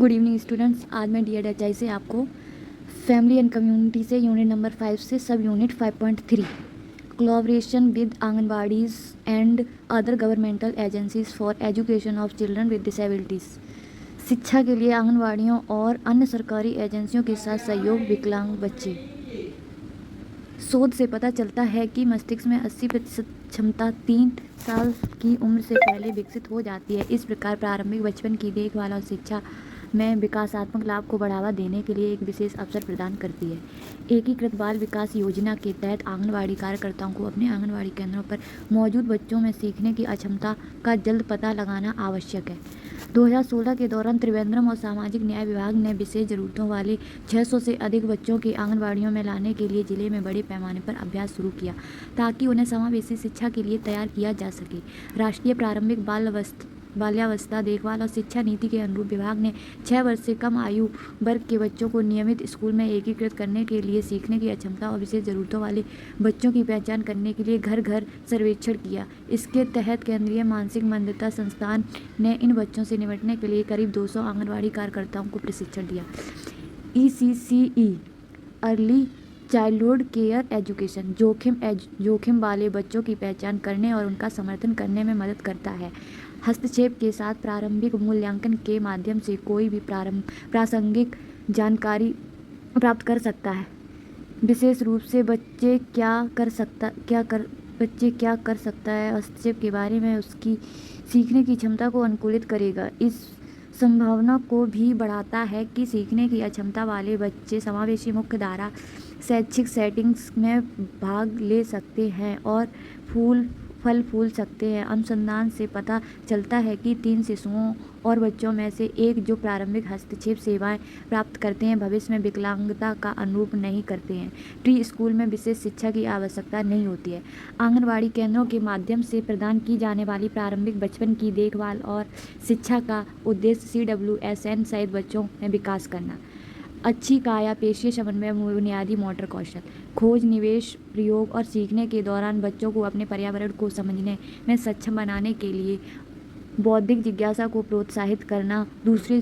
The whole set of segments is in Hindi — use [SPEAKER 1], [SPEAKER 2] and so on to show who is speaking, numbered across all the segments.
[SPEAKER 1] Good evening students. आज मैं DED से आपको फैमिली एंड कम्युनिटी से यूनिट नंबर 5 से sub unit 5.3 collaboration with anganwadis and other governmental agencies for education of children with disabilities, शिक्षा के लिए आंगनबाड़ियों और अन्य सरकारी एजेंसियों के साथ सहयोग विकलांग बच्चे। शोध से पता चलता है कि मस्तिष्क में 80% क्षमता 3 साल की उम्र से पहले विकसित हो जाती है। इस प्रकार प्रारंभिक बचपन की देखभाल और शिक्षा में विकासात्मक लाभ को बढ़ावा देने के लिए एक विशेष अवसर प्रदान करती है। एकीकृत बाल विकास योजना के तहत आंगनबाड़ी कार्यकर्ताओं को अपने आंगनबाड़ी केंद्रों पर मौजूद बच्चों में सीखने की अक्षमता का जल्द पता लगाना आवश्यक है। 2016 के दौरान त्रिवेंद्रम और सामाजिक न्याय विभाग ने विशेष जरूरतों वाले 600 से अधिक बच्चों की आंगनबाड़ियों में लाने के लिए जिले में बड़े पैमाने पर अभ्यास शुरू किया ताकि उन्हें समावेशी शिक्षा के लिए तैयार किया जा सके। राष्ट्रीय प्रारंभिक बाल्यावस्था देखभाल और शिक्षा नीति के अनुरूप विभाग ने 6 वर्ष से कम आयु वर्ग के बच्चों को नियमित स्कूल में एकीकृत करने के लिए सीखने की अक्षमता और विशेष जरूरतों वाले बच्चों की पहचान करने के लिए घर घर सर्वेक्षण किया। इसके तहत केंद्रीय मानसिक मंदता संस्थान ने इन बच्चों से निपटने के लिए करीब 200 आंगनबाड़ी कार्यकर्ताओं को प्रशिक्षण दिया। ECCE early childhood care education जोखिम वाले बच्चों की पहचान करने और उनका समर्थन करने में मदद करता है। हस्तक्षेप के साथ प्रारंभिक मूल्यांकन के माध्यम से कोई भी प्रासंगिक जानकारी प्राप्त कर सकता है, विशेष रूप से बच्चे क्या कर सकता है हस्तक्षेप के बारे में उसकी सीखने की क्षमता को अनुकूलित करेगा। इस संभावना को भी बढ़ाता है कि सीखने की अक्षमता वाले बच्चे समावेशी मुख्य धारा शैक्षिक सेटिंग्स में भाग ले सकते हैं और फल फूल सकते हैं। अनुसंधान से पता चलता है कि 3 शिशुओं और बच्चों में से एक जो प्रारंभिक हस्तक्षेप सेवाएं प्राप्त करते हैं भविष्य में विकलांगता का अनुभव नहीं करते हैं। प्री स्कूल में विशेष शिक्षा की आवश्यकता नहीं होती है। आंगनबाड़ी केंद्रों के माध्यम से प्रदान की जाने वाली प्रारंभिक बचपन की देखभाल और शिक्षा का उद्देश्य CWSN सहित बच्चों में विकास करना, अच्छी काया पेशीय समन्वय, बुनियादी मोटर कौशल, खोज, निवेश, प्रयोग और सीखने के दौरान बच्चों को अपने पर्यावरण को समझने में सक्षम बनाने के लिए बौद्धिक जिज्ञासा को प्रोत्साहित करना, दूसरी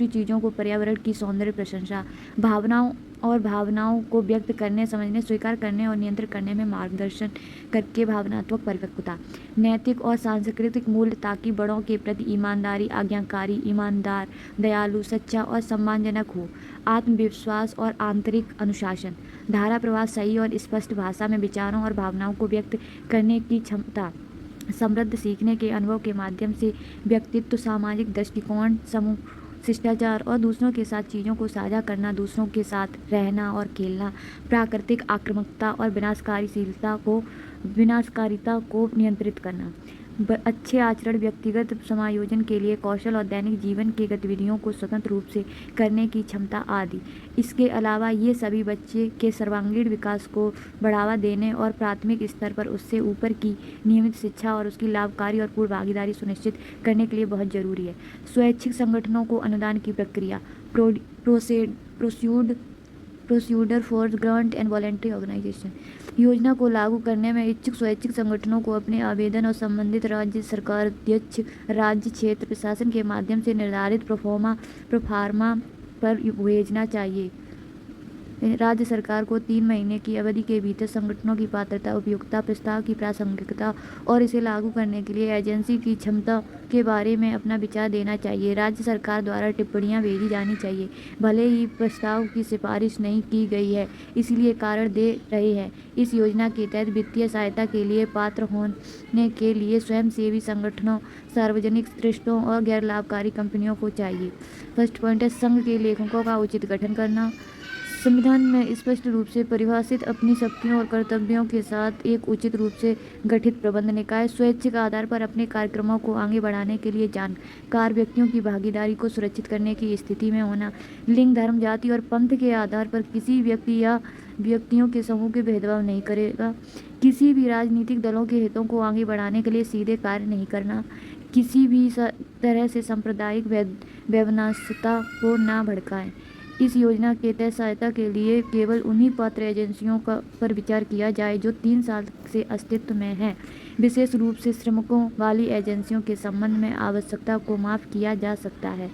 [SPEAKER 1] चीज़ों को पर्यावरण की सौंदर्य प्रशंसा, भावनाओं को व्यक्त करने, समझने, स्वीकार करने और नियंत्रित करने में मार्गदर्शन करके भावनात्मक परिपक्वता, नैतिक और सांस्कृतिक मूल्य ताकि बड़ों के प्रति ईमानदारी, आज्ञाकारी, ईमानदार, दयालु, सच्चा और सम्मानजनक हो, आत्मविश्वास और आंतरिक अनुशासन, धारा प्रवाह, सही और स्पष्ट भाषा में विचारों और भावनाओं को व्यक्त करने की क्षमता, समृद्ध सीखने के अनुभव के माध्यम से व्यक्तित्व, सामाजिक दृष्टिकोण, समूह शिष्टाचार और दूसरों के साथ चीज़ों को साझा करना, दूसरों के साथ रहना और खेलना, प्राकृतिक आक्रामकता और विनाशकारिता को नियंत्रित करना, अच्छे आचरण, व्यक्तिगत समायोजन के लिए कौशल और दैनिक जीवन के गतिविधियों को स्वतंत्र रूप से करने की क्षमता आदि। इसके अलावा ये सभी बच्चे के सर्वांगीण विकास को बढ़ावा देने और प्राथमिक स्तर पर उससे ऊपर की नियमित शिक्षा और उसकी लाभकारी और पूर्ण भागीदारी सुनिश्चित करने के लिए बहुत जरूरी है। स्वैच्छिक संगठनों को अनुदान की प्रक्रिया, procedure for grant and voluntary organisation, योजना को लागू करने में इच्छुक स्वैच्छिक संगठनों को अपने आवेदन और संबंधित राज्य सरकार अध्यक्ष राज्य क्षेत्र प्रशासन के माध्यम से निर्धारित प्रोफार्मा पर भेजना चाहिए। राज्य सरकार को 3 महीने की अवधि के भीतर संगठनों की पात्रता, उपयुक्तता, प्रस्ताव की प्रासंगिकता और इसे लागू करने के लिए एजेंसी की क्षमता के बारे में अपना विचार देना चाहिए। राज्य सरकार द्वारा टिप्पणियां भेजी जानी चाहिए, भले ही प्रस्ताव की सिफारिश नहीं की गई है, इसलिए कारण दे रहे हैं। इस योजना के तहत वित्तीय सहायता के लिए पात्र होने के लिए स्वयंसेवी संगठनों, सार्वजनिक ट्रस्टों और गैर लाभकारी कंपनियों को चाहिए। फर्स्ट पॉइंट है संघ के लेखकों का उचित गठन करना। संविधान में स्पष्ट रूप से परिभाषित अपनी शक्तियों और कर्तव्यों के साथ एक उचित रूप से गठित प्रबंध निकाय स्वैच्छिक आधार पर अपने कार्यक्रमों को आगे बढ़ाने के लिए जानकार व्यक्तियों की भागीदारी को सुरक्षित करने की स्थिति में होना, लिंग, धर्म, जाति और पंथ के आधार पर किसी व्यक्ति या व्यक्तियों के समूह के भेदभाव नहीं करेगा, किसी भी राजनीतिक दलों के हितों को आगे बढ़ाने के लिए सीधे कार्य नहीं करना, किसी भी तरह से सांप्रदायिक वैमनस्यता को ना भड़काएं, इस योजना के तहत सहायता के लिए केवल उन्हीं पात्र एजेंसियों पर विचार किया जाए जो 3 साल से अस्तित्व में हैं। विशेष रूप से श्रमिकों वाली एजेंसियों के संबंध में आवश्यकता को माफ़ किया जा सकता है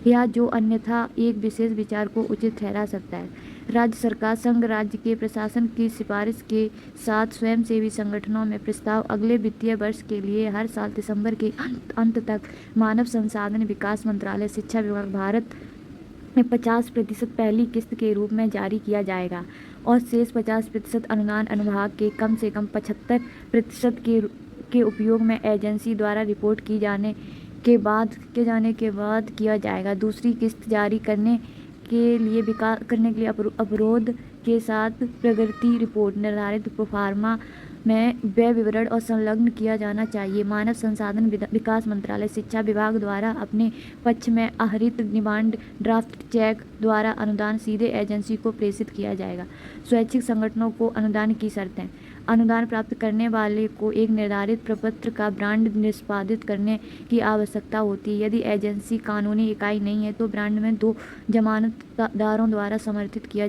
[SPEAKER 1] या जो अन्यथा एक विशेष विचार को उचित ठहरा सकता है। राज्य सरकार संघ राज्य के प्रशासन की सिफारिश के साथ स्वयंसेवी संगठनों में प्रस्ताव अगले वित्तीय वर्ष के लिए हर साल दिसंबर के अंत तक मानव संसाधन विकास मंत्रालय, शिक्षा विभाग भारत में 50% पहली किस्त के रूप में जारी किया जाएगा और शेष 50% अनुदान अनुभाग के कम से कम 75% के उपयोग में एजेंसी द्वारा रिपोर्ट किए जाने के बाद किया जाएगा। दूसरी किस्त जारी करने के लिए अवरोध के साथ प्रगति रिपोर्ट निर्धारित प्रोफार्मा में व्यय विवरण और संलग्न किया जाना चाहिए। मानव संसाधन विकास मंत्रालय, शिक्षा विभाग द्वारा अपने पक्ष में आहरित डिमांड ड्राफ्ट चेक द्वारा अनुदान सीधे एजेंसी को प्रेषित किया जाएगा। स्वैच्छिक संगठनों को अनुदान की शर्तें। अनुदान प्राप्त करने वाले को एक निर्धारित प्रपत्र का ब्रांड निष्पादित करने की आवश्यकता होती है। यदि एजेंसी कानूनी इकाई नहीं है तो ब्रांड में 2 जमानतदारों द्वारा समर्थित किया